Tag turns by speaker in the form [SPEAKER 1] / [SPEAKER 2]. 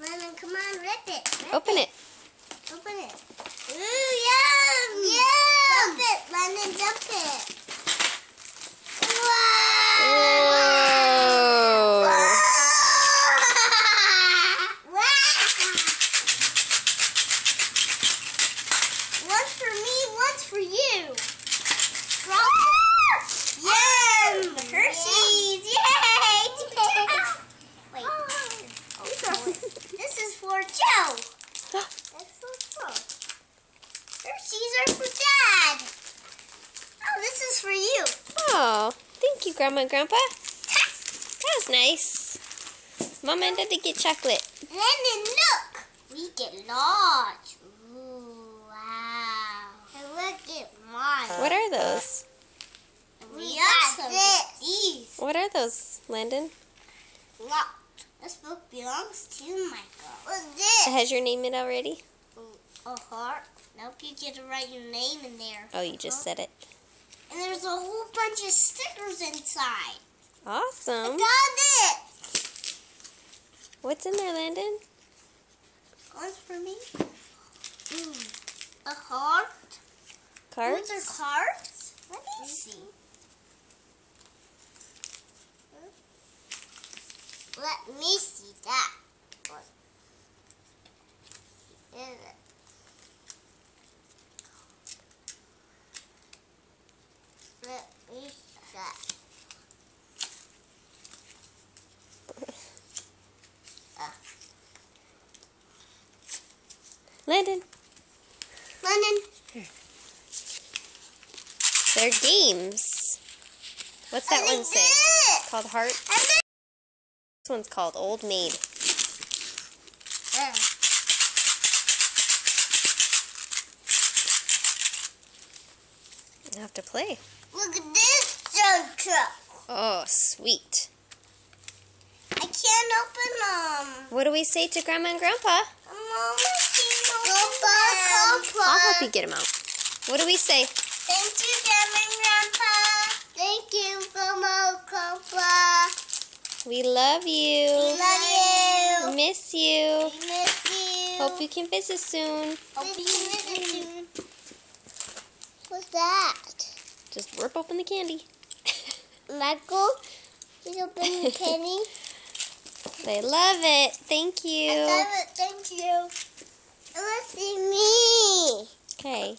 [SPEAKER 1] Lemon, come on, rip it.
[SPEAKER 2] Open it.
[SPEAKER 1] Open it. Ooh, yum! Yum! Dump it, Lemon, dump it. Wow!
[SPEAKER 2] Whoa!
[SPEAKER 1] One's for me, one's for you. Drop it. Yum! Hershey's! Yay! Wait. This is for Joe. That's for Joe. Hershey's are for Dad. Oh, this is for you.
[SPEAKER 2] Oh, thank you, Grandma and Grandpa. That was nice. Mama and Daddy get chocolate.
[SPEAKER 1] Lemon, look. We get large. Ooh, wow. And look at mine.
[SPEAKER 2] What are those?
[SPEAKER 1] We got these.
[SPEAKER 2] What are those, Landon?
[SPEAKER 1] Look. This book belongs to Michael. What's
[SPEAKER 2] It
[SPEAKER 1] this?
[SPEAKER 2] has your name in it already?
[SPEAKER 1] A heart. Nope, you get to write your name in there.
[SPEAKER 2] Oh, you just said it.
[SPEAKER 1] And there's a whole bunch of stickers inside. I
[SPEAKER 2] Awesome.
[SPEAKER 1] got it.
[SPEAKER 2] What's in there, Landon?
[SPEAKER 1] One's for me. A heart.
[SPEAKER 2] Cards?
[SPEAKER 1] Those are cards? Let me see. Let me see that. What is it? Let me see that.
[SPEAKER 2] Landon,
[SPEAKER 1] London.
[SPEAKER 2] they're games. What's that one say?
[SPEAKER 1] This.
[SPEAKER 2] Called Heart? This one's called Old Maid. You have to play.
[SPEAKER 1] Look at this junk truck.
[SPEAKER 2] Oh, sweet.
[SPEAKER 1] I can't open them.
[SPEAKER 2] What do we say to Grandma and Grandpa? I'll help you get them out. What do we say?
[SPEAKER 1] Thank you, Grandma and Grandpa. Thank you, Grandma and Grandpa.
[SPEAKER 2] We love you.
[SPEAKER 1] Love you.
[SPEAKER 2] Miss you.
[SPEAKER 1] We miss you.
[SPEAKER 2] Hope you can visit soon.
[SPEAKER 1] Hope you can visit soon. What's that?
[SPEAKER 2] Just rip open the candy.
[SPEAKER 1] Michael, you open the candy?
[SPEAKER 2] They love it. Thank you.
[SPEAKER 1] I love it. Thank you. Let's see me.
[SPEAKER 2] Okay.